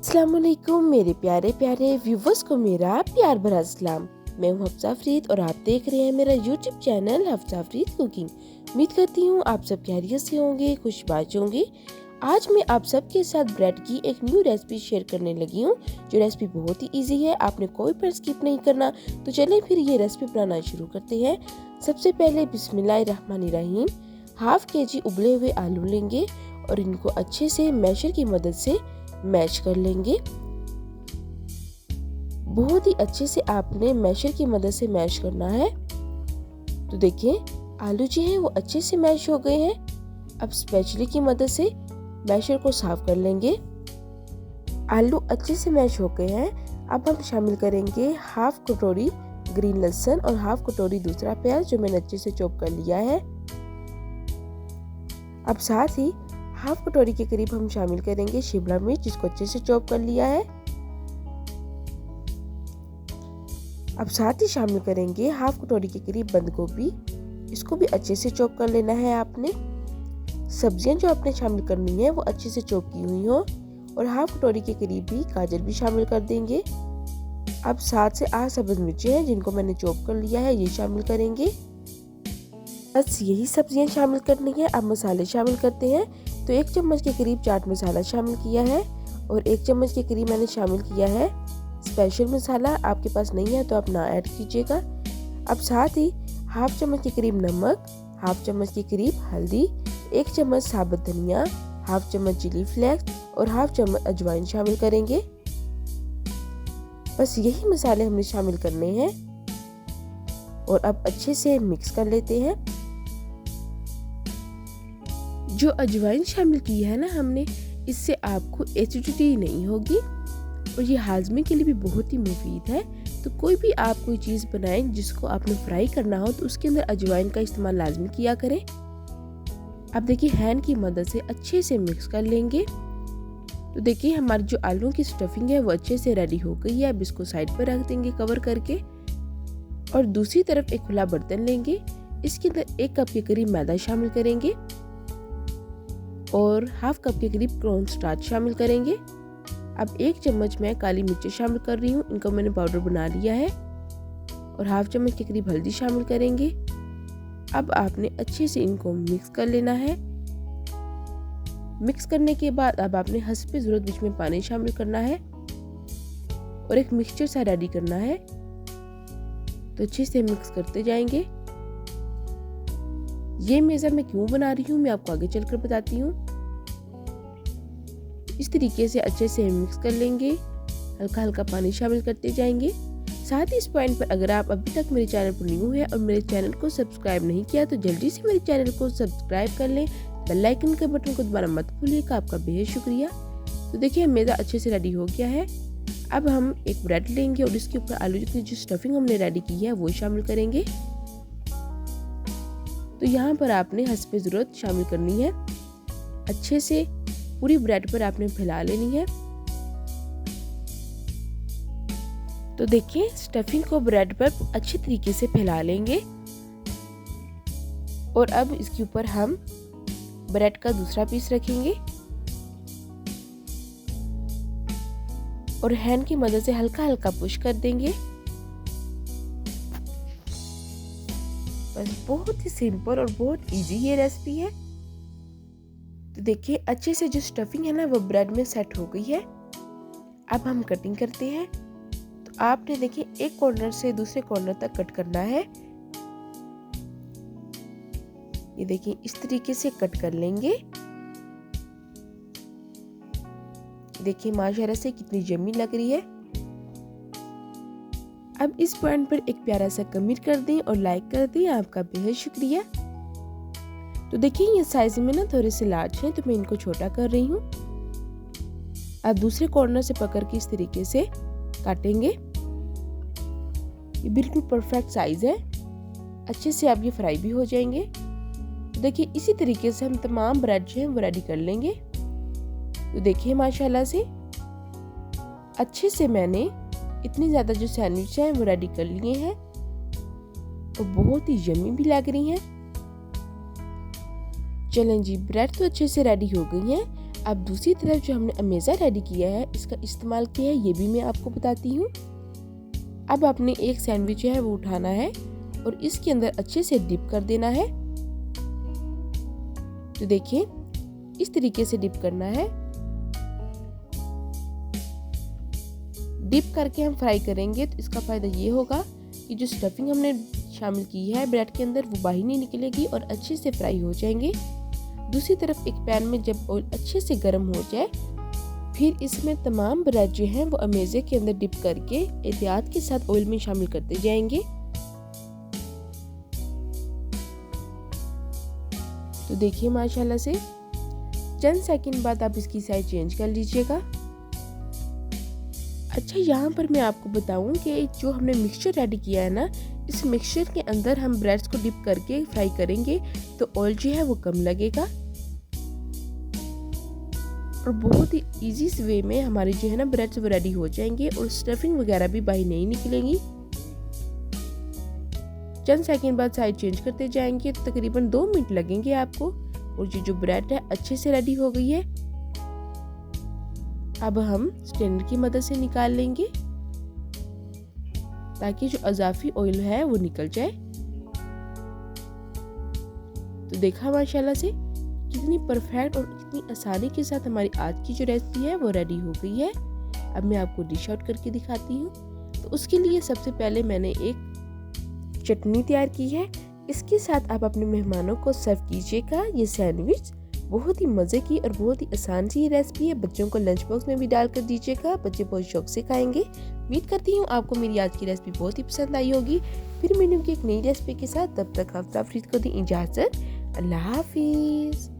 अस्सलाम वालेकुम मेरे प्यारे प्यारे व्यूवर्स को मेरा प्यार भरा सलाम। मैं हूं हफ्सा फरीद और आप देख रहे हैं मेरा YouTube channel Hafsa Farid cooking. उम्मीद करती हूं आप सब खैरियत से होंगे, खुशबाज होंगे। आज मैं आप सबके साथ ब्रेड की एक न्यू रेसिपी शेयर करने लगी हूं, जो रेसिपी बहुत ही इजी है, आपने कोई पर स्किप नहीं करना। तो चलें फिर ये रेसिपी बनाना शुरू करते हैं। सबसे पहले बिस्मिल्लाहिर्रहमानिर्रहीम, हाफ केजी उबले हुए आलू लेंगे और इनको अच्छे से मैशर की मदद से मैश कर लेंगे। बहुत ही अच्छे से आपने मैशर की मदद से मैश करना है। तो देखिए आलू जो हैं वो अच्छे से मैश हो गए हैं। अब स्पैचुला की मदद से मैशर को साफ कर लेंगे। आलू अच्छे से मैश हो गए हैं। अब हम शामिल करेंगे हाफ कटोरी ग्रीन लहसुन और हाफ कटोरी दूसरा प्याज, जो मैंने अच्छे से चॉप कर लिया है। अब साथ ही हाफ कटोरी के करीब हम शामिल करेंगे शिमला मिर्च, जिसको अच्छे से चॉप कर लिया है। अब साथ ही शामिल करेंगे हाफ कटोरी के करीब बंद गोभी, इसको भी अच्छे से चॉप कर लेना है आपने। सब्जियां जो आपने शामिल करनी है वो अच्छे से चॉप की हुई हो, और हाफ कटोरी के करीब भी गाजर भी शामिल कर देंगे। अब 7 से 8 सब्ज मिर्चें हैं जिनको मैंने चॉप कर लिया है, ये शामिल करेंगे। बस यही सब्जियां शामिल करनी है। अब मसाले शामिल करते हैं। तो 1 चम्मच के करीब चाट मसाला शामिल किया है और 1 चम्मच के करीब मैंने शामिल किया है स्पेशल मसाला। आपके पास नहीं है तो आप ना ऐड कीजिएगा। अब साथ ही हाफ चम्मच के करीब नमक, हाफ चम्मच के करीब हल्दी, 1 चम्मच साबुत धनिया, हाफ चम्मच चिली फ्लेक्स और हाफ चम्मच अजवाइन शामिल करेंगे। बस यही मसाले हमने शामिल करने हैं और अब अच्छे से मिक्स कर लेते हैं। जो अजवाइन शामिल की है ना हमने, इससे आपको एसिडिटी नहीं होगी और ये हाजमे के लिए भी बहुत ही मुफीद है। तो कोई भी आप कोई चीज़ बनाएं जिसको आपने फ्राई करना हो तो उसके अंदर अजवाइन का इस्तेमाल लाजमी किया करें। अब देखिए हैंड की मदद से अच्छे से मिक्स कर लेंगे। तो देखिए हमारी जो आलू की स्टफिंग है वो अच्छे से रेडी हो गई है। अब इसको साइड पर रख देंगे कवर करके, और दूसरी तरफ एक खुला बर्तन लेंगे। इसके अंदर 1 कप के करीब मैदा शामिल करेंगे और हाफ कप के करीब कॉर्न स्टार्च शामिल करेंगे। अब 1 चम्मच मैं काली मिर्ची शामिल कर रही हूँ, इनको मैंने पाउडर बना लिया है, और हाफ चम्मच के करीब हल्दी शामिल करेंगे। अब आपने अच्छे से इनको मिक्स कर लेना है। मिक्स करने के बाद अब आपने हस्ब ज़रूरत बीच में पानी शामिल करना है और एक मिक्सचर सा रेडी करना है। तो अच्छे से मिक्स करते जाएंगे। ये मेज़ा मैं क्यों बना रही हूँ मैं आपको आगे चलकर बताती हूँ। इस तरीके से अच्छे से मिक्स कर लेंगे, हल्का हल्का पानी शामिल करते जाएंगे। साथ ही इस पॉइंट पर अगर आप अभी तक मेरे चैनल पर न्यू है और मेरे चैनल को सब्सक्राइब नहीं किया तो जल्दी से मेरे चैनल को सब्सक्राइब कर लें। बेल आइकन के बटन को दोबारा मत भूलिएगा, आपका बेहद शुक्रिया। तो देखिए मेज़ा अच्छे से रेडी हो गया है। अब हम एक ब्रेड लेंगे और इसके ऊपर आलू की जो स्टफिंग हमने रेडी की है वो शामिल करेंगे। तो यहाँ पर आपने हस्ब ज़रूरत शामिल करनी है। अच्छे से पूरी ब्रेड पर आपने फैला लेनी है। तो देखिए स्टफिंग को ब्रेड पर अच्छे तरीके से फैला लेंगे, और अब इसके ऊपर हम ब्रेड का दूसरा पीस रखेंगे और हैंड की मदद से हल्का हल्का पुश कर देंगे। बस बहुत ही सिंपल और बहुत इजी ये रेसिपी है। तो देखिए अच्छे से जो स्टफिंग है ना वो ब्रेड में सेट हो गई है। अब हम कटिंग करते हैं। तो आपने देखिए एक कॉर्नर से दूसरे कॉर्नर तक कट करना है। ये देखिए इस तरीके से कट कर लेंगे। देखिए माशाल्लाह से कितनी यम्मी लग रही है। अब इस पॉइंट पर एक प्यारा सा कमेंट कर दें और लाइक कर दें, आपका बेहद शुक्रिया। तो देखिए ये साइज में ना थोड़े से लार्ज हैं तो मैं इनको छोटा कर रही हूँ। अब दूसरे कॉर्नर से पकड़ के इस तरीके से काटेंगे। ये बिल्कुल परफेक्ट साइज है। अच्छे से अब ये फ्राई भी हो जाएंगे। तो देखिए इसी तरीके से हम तमाम ब्रेड जो हैं वो रेडी कर लेंगे। तो देखिए माशाल्लाह से अच्छे से मैंने इतनी ज़्यादा जो सैंडविच हैं वो रेडी कर लिए हैं और बहुत ही यम्मी भी लग रही हैं। चलें जी ब्रेड तो अच्छे से रेडी हो गई हैं। अब दूसरी तरफ जो हमने अमेज़ा रेडी किया है, इसका इस्तेमाल किया है, ये भी मैं आपको बताती हूँ। अब आपने एक सैंडविच है वो उठाना है और इसके अंदर अच्छे से डिप कर देना है। तो देखिए इस तरीके से डिप करना है। डिप करके हम फ्राई करेंगे तो इसका फ़ायदा ये होगा कि जो स्टफिंग हमने शामिल की है ब्रेड के अंदर वो बाहर नहीं निकलेगी और अच्छे से फ्राई हो जाएंगे। दूसरी तरफ एक पैन में जब ऑयल अच्छे से गर्म हो जाए, फिर इसमें तमाम ब्रेड जो हैं वो अमेज़े के अंदर डिप करके एहतियात के साथ ऑयल में शामिल करते जाएंगे। तो देखिए माशाल्लाह से चंद सेकंड बाद आप इसकी साइड चेंज कर लीजिएगा। अच्छा, यहाँ पर मैं आपको बताऊं कि जो हमने मिक्सचर रेडी किया है ना, इस मिक्सचर के अंदर हम ब्रेड्स को डिप करके फ्राई करेंगे तो ऑयल जो है वो कम लगेगा और बहुत ही इजी से वे में हमारी जो है ना ब्रेड्स वो रेडी हो जाएंगे और स्टफिंग वगैरह भी बाहर नहीं निकलेंगी। चंद सेकंड बाद साइड चेंज करते जाएंगे तो तकरीबन 2 मिनट लगेंगे आपको और ये जो ब्रेड है अच्छे से रेडी हो गई है। अब हम स्ट्रेनर की मदद से निकाल लेंगे ताकि जो अज़ाफ़ी ऑयल है वो निकल जाए। तो देखा माशाल्लाह से कितनी परफेक्ट और कितनी आसानी के साथ हमारी आज की जो रेसिपी है वो रेडी हो गई है। अब मैं आपको डिश आउट करके दिखाती हूँ। तो उसके लिए सबसे पहले मैंने एक चटनी तैयार की है, इसके साथ आप अपने मेहमानों को सर्व कीजिएगा ये सैंडविच। बहुत ही मज़े की और बहुत ही आसान सी रेसिपी है, बच्चों को लंच बॉक्स में भी डाल कर दीजिएगा, बच्चे बहुत शौक से खाएंगे। उम्मीद करती हूँ आपको मेरी आज की रेसिपी बहुत ही पसंद आई होगी। फिर मिलूंगी एक नई रेसिपी के साथ, तब तक आप तफरीद को दी इजाज़त। अल्लाह हाफिज़।